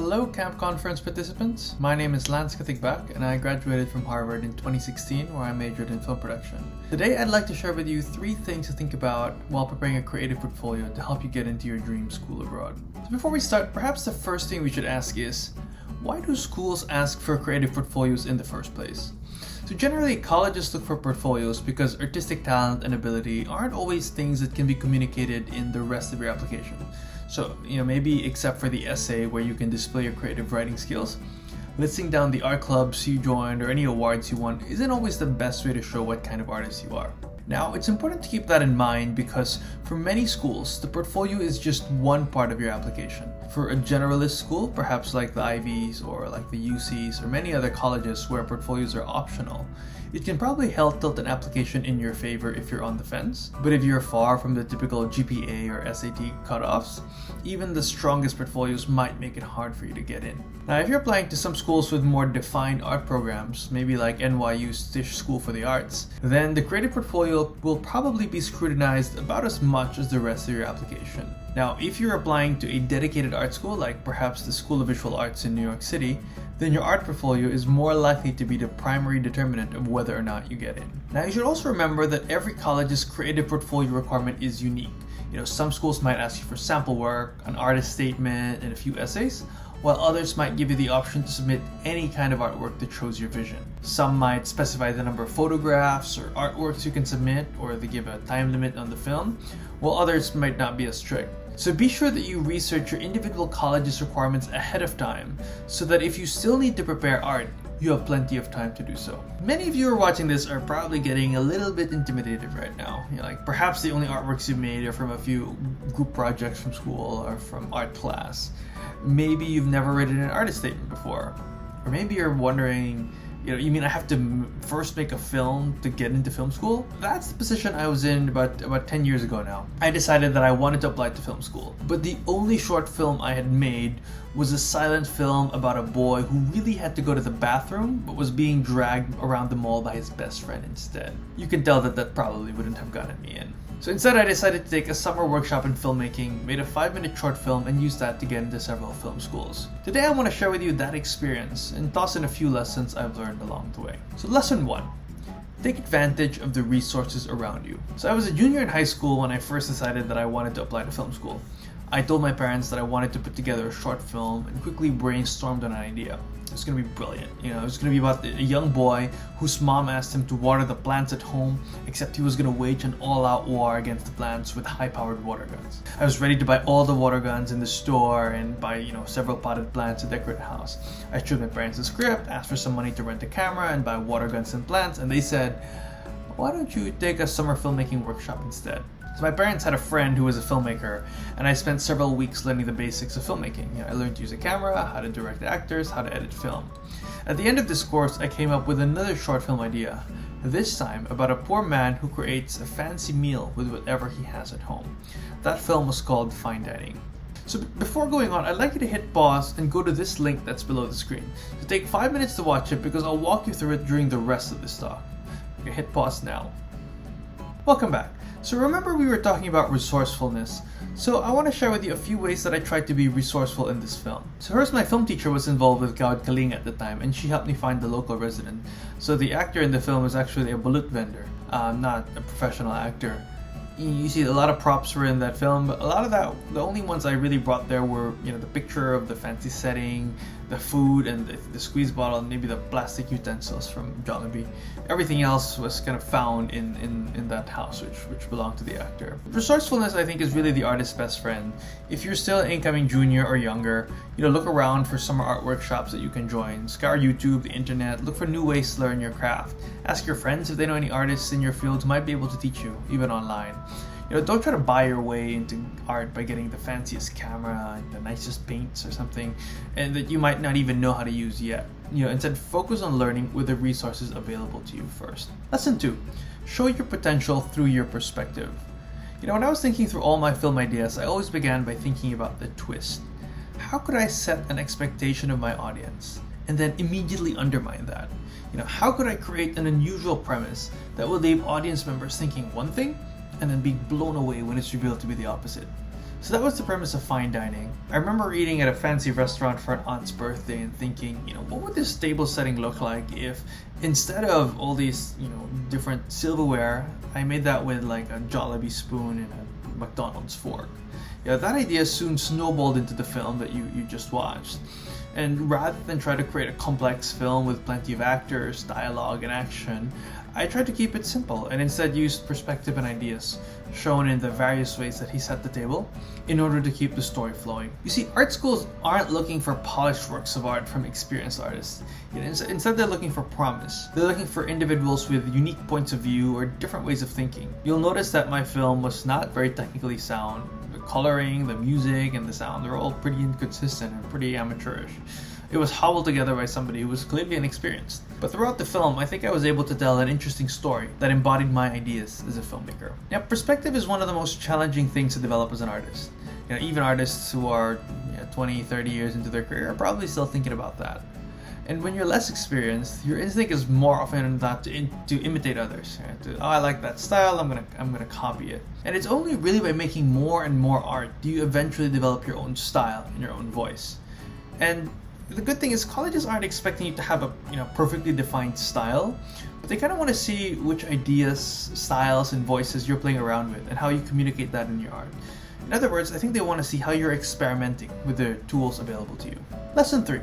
Hello Camp Conference participants, my name is Lance Katigbak and I graduated from Harvard in 2016 where I majored in film production. Today I'd like to share with you 3 things to think about while preparing a creative portfolio to help you get into your dream school abroad. So before we start, perhaps the first thing we should ask is, why do schools ask for creative portfolios in the first place? So generally, colleges look for portfolios because artistic talent and ability aren't always things that can be communicated in the rest of your application. So, maybe except for the essay where you can display your creative writing skills, listing down the art clubs you joined or any awards you won isn't always the best way to show what kind of artist you are. Now, it's important to keep that in mind because for many schools, the portfolio is just one part of your application. For a generalist school, perhaps like the Ivies or like the UCs or many other colleges where portfolios are optional, it can probably help tilt an application in your favor if you're on the fence. But if you're far from the typical GPA or SAT cutoffs, even the strongest portfolios might make it hard for you to get in. Now, if you're applying to some schools with more defined art programs, maybe like NYU's Tisch School for the Arts, then the creative portfolio will probably be scrutinized about as much as the rest of your application. Now, if you're applying to a dedicated art school, like perhaps the School of Visual Arts in New York City, then your art portfolio is more likely to be the primary determinant of whether or not you get in. Now, you should also remember that every college's creative portfolio requirement is unique. Some schools might ask you for sample work, an artist statement, and a few essays, while others might give you the option to submit any kind of artwork that shows your vision. Some might specify the number of photographs or artworks you can submit, or they give a time limit on the film, while others might not be as strict. So be sure that you research your individual college's requirements ahead of time, so that if you still need to prepare art, you have plenty of time to do so. Many of you who are watching this are probably getting a little bit intimidated right now. Perhaps the only artworks you've made are from a few group projects from school or from art class. Maybe you've never written an artist statement before. Or maybe you're wondering, you mean I have to first make a film to get into film school? That's the position I was in about 10 years ago now. I decided that I wanted to apply to film school, but the only short film I had made was a silent film about a boy who really had to go to the bathroom but was being dragged around the mall by his best friend instead. You can tell that probably wouldn't have gotten me in. So instead, I decided to take a summer workshop in filmmaking, made a 5-minute short film, and used that to get into several film schools. Today, I want to share with you that experience and toss in a few lessons I've learned along the way. So lesson 1. Take advantage of the resources around you. So I was a junior in high school when I first decided that I wanted to apply to film school. I told my parents that I wanted to put together a short film and quickly brainstormed on an idea. It was going to be brilliant. It was going to be about a young boy whose mom asked him to water the plants at home, except he was going to wage an all-out war against the plants with high-powered water guns. I was ready to buy all the water guns in the store and buy, several potted plants to decorate the house. I showed my parents the script, asked for some money to rent a camera and buy water guns and plants, and they said, "Why don't you take a summer filmmaking workshop instead?" So my parents had a friend who was a filmmaker, and I spent several weeks learning the basics of filmmaking. I learned to use a camera, how to direct actors, how to edit film. At the end of this course, I came up with another short film idea, this time about a poor man who creates a fancy meal with whatever he has at home. That film was called Fine Dining. So before going on, I'd like you to hit pause and go to this link that's below the screen. So take 5 minutes to watch it because I'll walk you through it during the rest of this talk. Okay, hit pause now. Welcome back. So remember we were talking about resourcefulness, so I want to share with you a few ways that I tried to be resourceful in this film. So first, my film teacher was involved with Gawad Kaling at the time, and she helped me find the local resident. So the actor in the film was actually a balut vendor, not a professional actor. You see a lot of props were in that film, but a lot of that, the only ones I really brought there were, the picture of the fancy setting, the food, and the squeeze bottle, and maybe the plastic utensils from Jollibee. Everything else was kind of found in that house, which belonged to the actor. Resourcefulness, I think, is really the artist's best friend. If you're still an incoming junior or younger, look around for summer art workshops that you can join. Scour YouTube, the internet, look for new ways to learn your craft. Ask your friends if they know any artists in your field who might be able to teach you, even online. Don't try to buy your way into art by getting the fanciest camera and the nicest paints or something, and that you might not even know how to use yet. Instead, focus on learning with the resources available to you first. Lesson 2. Show your potential through your perspective. When I was thinking through all my film ideas, I always began by thinking about the twist. How could I set an expectation of my audience and then immediately undermine that? How could I create an unusual premise that would leave audience members thinking one thing and then be blown away when it's revealed to be the opposite? So that was the premise of fine dining. I remember eating at a fancy restaurant for an aunt's birthday and thinking, what would this table setting look like if instead of all these, different silverware, I made that with like a Jollibee spoon and a McDonald's fork. That idea soon snowballed into the film that you just watched. And rather than try to create a complex film with plenty of actors, dialogue, and action, I tried to keep it simple and instead used perspective and ideas, shown in the various ways that he set the table, in order to keep the story flowing. You see, art schools aren't looking for polished works of art from experienced artists. Instead, they're looking for promise. They're looking for individuals with unique points of view or different ways of thinking. You'll notice that my film was not very technically sound. The coloring, the music, and the sound, they're all pretty inconsistent and pretty amateurish. It was hobbled together by somebody who was clearly inexperienced. But throughout the film, I think I was able to tell an interesting story that embodied my ideas as a filmmaker. Now, perspective is one of the most challenging things to develop as an artist. Even artists who are 20, 30 years into their career are probably still thinking about that. And when you're less experienced, your instinct is more often than not to imitate others. I like that style, I'm gonna copy it. And it's only really by making more and more art do you eventually develop your own style and your own voice. And the good thing is colleges aren't expecting you to have a perfectly defined style, but they kind of want to see which ideas, styles, and voices you're playing around with and how you communicate that in your art. In other words, I think they want to see how you're experimenting with the tools available to you. Lesson 3.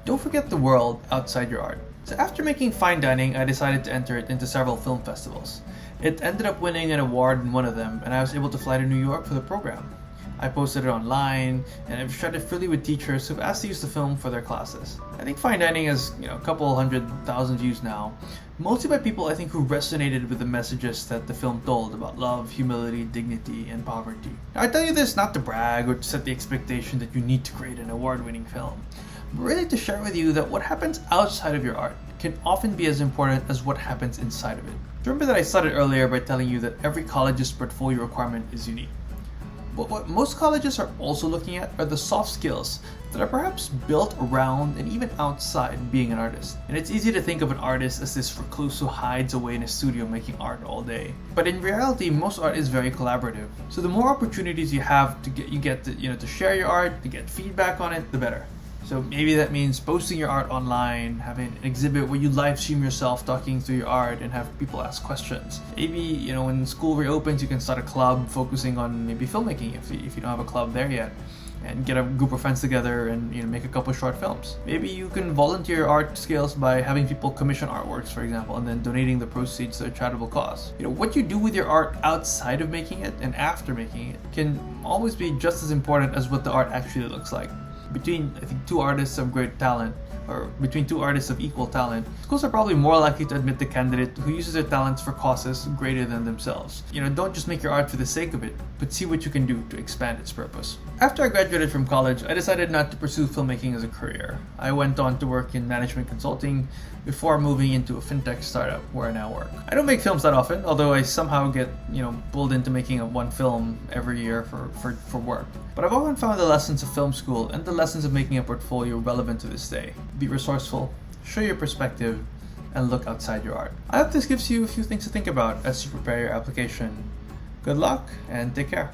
Don't forget the world outside your art. So after making Fine Dining, I decided to enter it into several film festivals. It ended up winning an award in one of them, and I was able to fly to New York for the program. I posted it online, and I've shared it freely with teachers who've asked to use the film for their classes. I think Fine Dining has a couple 100,000 views now, mostly by people I think who resonated with the messages that the film told about love, humility, dignity, and poverty. Now, I tell you this not to brag or to set the expectation that you need to create an award-winning film, but really to share with you that what happens outside of your art can often be as important as what happens inside of it. Remember that I started earlier by telling you that every college's portfolio requirement is unique. But what most colleges are also looking at are the soft skills that are perhaps built around and even outside being an artist. And it's easy to think of an artist as this recluse who hides away in a studio making art all day. But in reality, most art is very collaborative. So the more opportunities you have to share your art, to get feedback on it, the better. So maybe that means posting your art online, having an exhibit where you live stream yourself talking through your art and have people ask questions. Maybe, when school reopens, you can start a club focusing on maybe filmmaking if you don't have a club there yet. And get a group of friends together and make a couple short films. Maybe you can volunteer your art skills by having people commission artworks, for example, and then donating the proceeds to a charitable cause. What you do with your art outside of making it and after making it can always be just as important as what the art actually looks like. Between, I think, two artists of great talent, or between two artists of equal talent, schools are probably more likely to admit the candidate who uses their talents for causes greater than themselves. Don't just make your art for the sake of it, but see what you can do to expand its purpose. After I graduated from college, I decided not to pursue filmmaking as a career. I went on to work in management consulting before moving into a fintech startup where I now work. I don't make films that often, although I somehow get, pulled into making one film every year for work. But I've often found the lessons of film school and the lessons of making a portfolio relevant to this day. Be resourceful, show your perspective, and look outside your art. I hope this gives you a few things to think about as you prepare your application. Good luck and take care.